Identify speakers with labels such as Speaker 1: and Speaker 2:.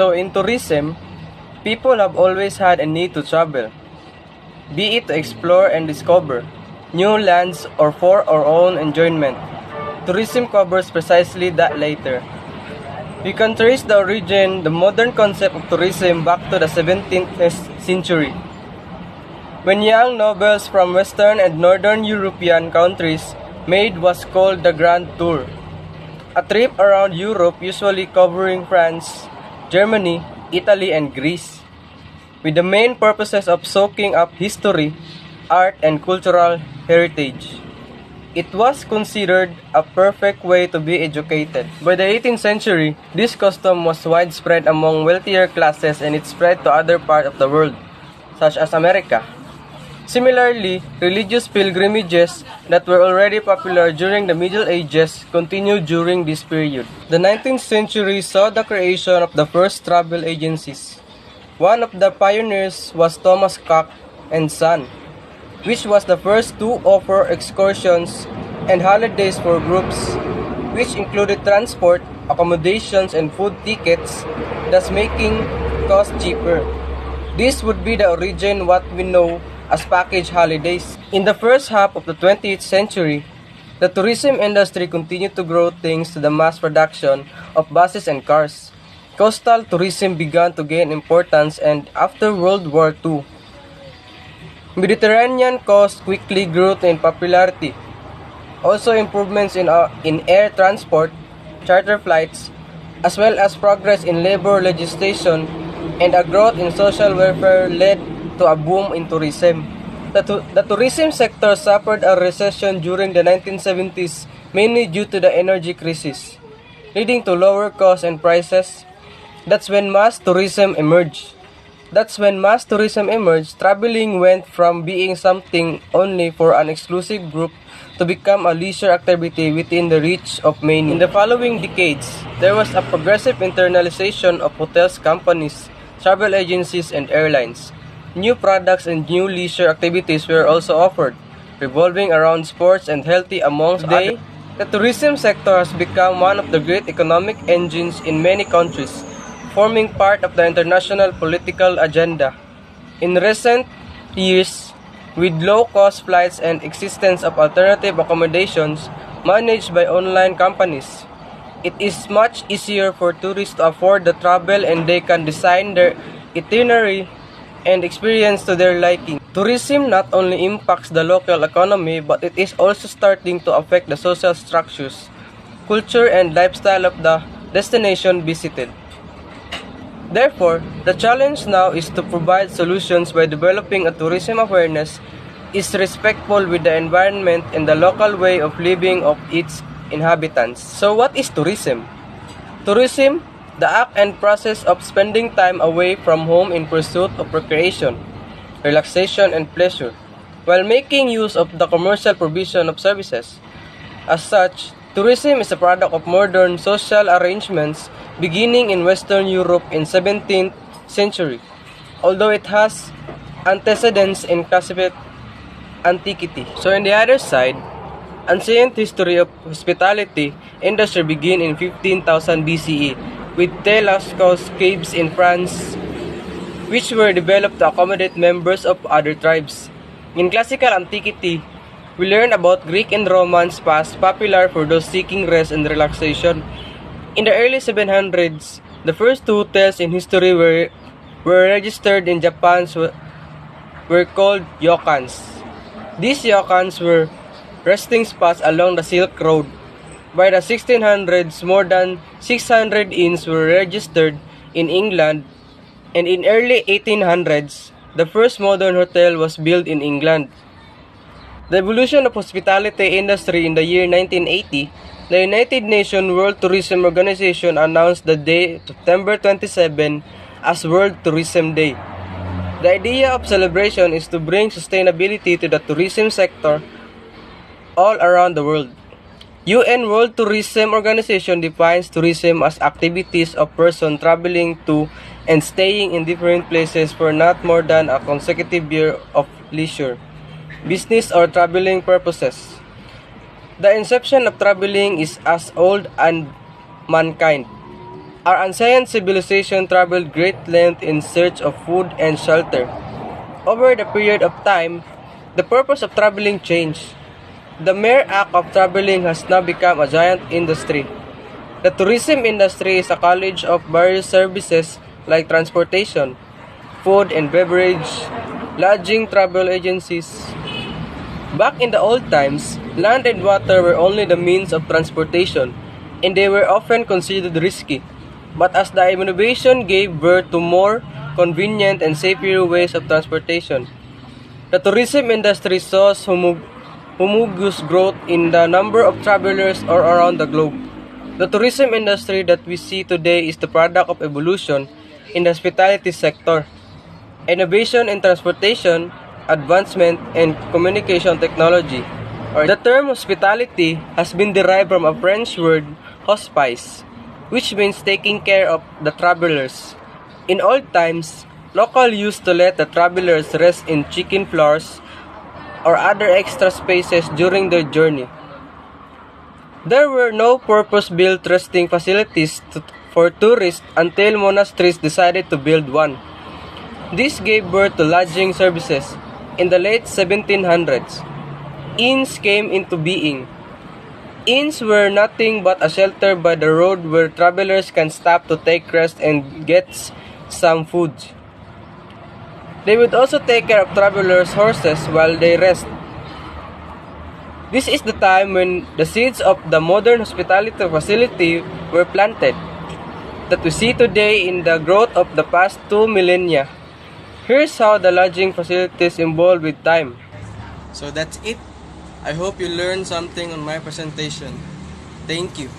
Speaker 1: So in tourism, people have always had a need to travel, be it to explore and discover new lands or for our own enjoyment. Tourism covers precisely that latter. We can trace the modern concept of tourism back to the 17th century, when young nobles from Western and Northern European countries made what's called the Grand Tour, a trip around Europe usually covering France, Germany, Italy, and Greece, with the main purposes of soaking up history, art, and cultural heritage. It was considered a perfect way to be educated. By the 18th century, this custom was widespread among wealthier classes and it spread to other parts of the world, such as America. Similarly, religious pilgrimages that were already popular during the Middle Ages continued during this period. The 19th century saw the creation of the first travel agencies. One of the pioneers was Thomas Cook and Son, which was the first to offer excursions and holidays for groups, which included transport, accommodations, and food tickets, thus making costs cheaper. This would be the origin what we know as package holidays. In the first half of the 20th century, the tourism industry continued to grow thanks to the mass production of buses and cars. Coastal tourism began to gain importance, and after World War II, Mediterranean coast quickly grew in popularity. Also, improvements in air transport, charter flights, as well as progress in labor legislation and a growth in social welfare led to a boom in tourism. The tourism sector suffered a recession during the 1970s, mainly due to the energy crisis, leading to lower costs and prices. That's when mass tourism emerged. Traveling went from being something only for an exclusive group to become a leisure activity within the reach of many. In the following decades, there was a progressive internalization of hotels companies, travel agencies, and airlines. New products and new leisure activities were also offered, revolving around sports and healthy amongst others. The tourism sector has become one of the great economic engines in many countries, forming part of the international political agenda. In recent years, with low-cost flights and existence of alternative accommodations managed by online companies, it is much easier for tourists to afford the travel and they can design their itinerary and experience to their liking. Tourism not only impacts the local economy, but it is also starting to affect the social structures, culture, and lifestyle of the destination visited. Therefore, the challenge now is to provide solutions by developing a tourism awareness is respectful with the environment and the local way of living of its inhabitants. So what is tourism? Tourism, the act and process of spending time away from home in pursuit of recreation, relaxation, and pleasure, while making use of the commercial provision of services. As such, tourism is a product of modern social arrangements beginning in Western Europe in 17th century, although it has antecedents in classical antiquity. So on the other side, ancient history of hospitality industry began in 15,000 BCE with Lascaux caves in France, which were developed to accommodate members of other tribes. In classical antiquity, we learn about Greek and Roman spas popular for those seeking rest and relaxation. In the early 700s, the first two hotels in history were registered in Japan were called ryokans. These ryokans were resting spots along the Silk Road. By the 1600s, more than 600 inns were registered in England, and in early 1800s, the first modern hotel was built in England. The evolution of hospitality industry in the year 1980, the United Nations World Tourism Organization announced the day September 27 as World Tourism Day. The idea of celebration is to bring sustainability to the tourism sector all around the world. UN World Tourism Organization defines tourism as activities of person traveling to and staying in different places for not more than a consecutive year of leisure, business, or traveling purposes. The inception of traveling is as old as mankind. Our ancient civilization traveled great length in search of food and shelter. Over the period of time, the purpose of traveling changed. The mere act of traveling has now become a giant industry. The tourism industry is a college of various services like transportation, food and beverage, lodging, travel agencies. Back in the old times, land and water were only the means of transportation, and they were often considered risky. But as the innovation gave birth to more convenient and safer ways of transportation, the tourism industry saw humongous growth in the number of travelers all around the globe. The tourism industry that we see today is the product of evolution in the hospitality sector, innovation in transportation, advancement in communication technology. The term hospitality has been derived from a French word hospice, which means taking care of the travelers. In old times, locals used to let the travelers rest in chicken floors or other extra spaces during their journey. There were no purpose-built resting facilities for tourists until monasteries decided to build one. This gave birth to lodging services. In the late 1700s, inns came into being. Inns were nothing but a shelter by the road where travelers can stop to take rest and get some food. They would also take care of travelers' horses while they rest. This is the time when the seeds of the modern hospitality facility were planted, that we see today in the growth of the past 2 millennia. Here's how the lodging facilities evolved with time. So that's it. I hope you learned something on my presentation. Thank you.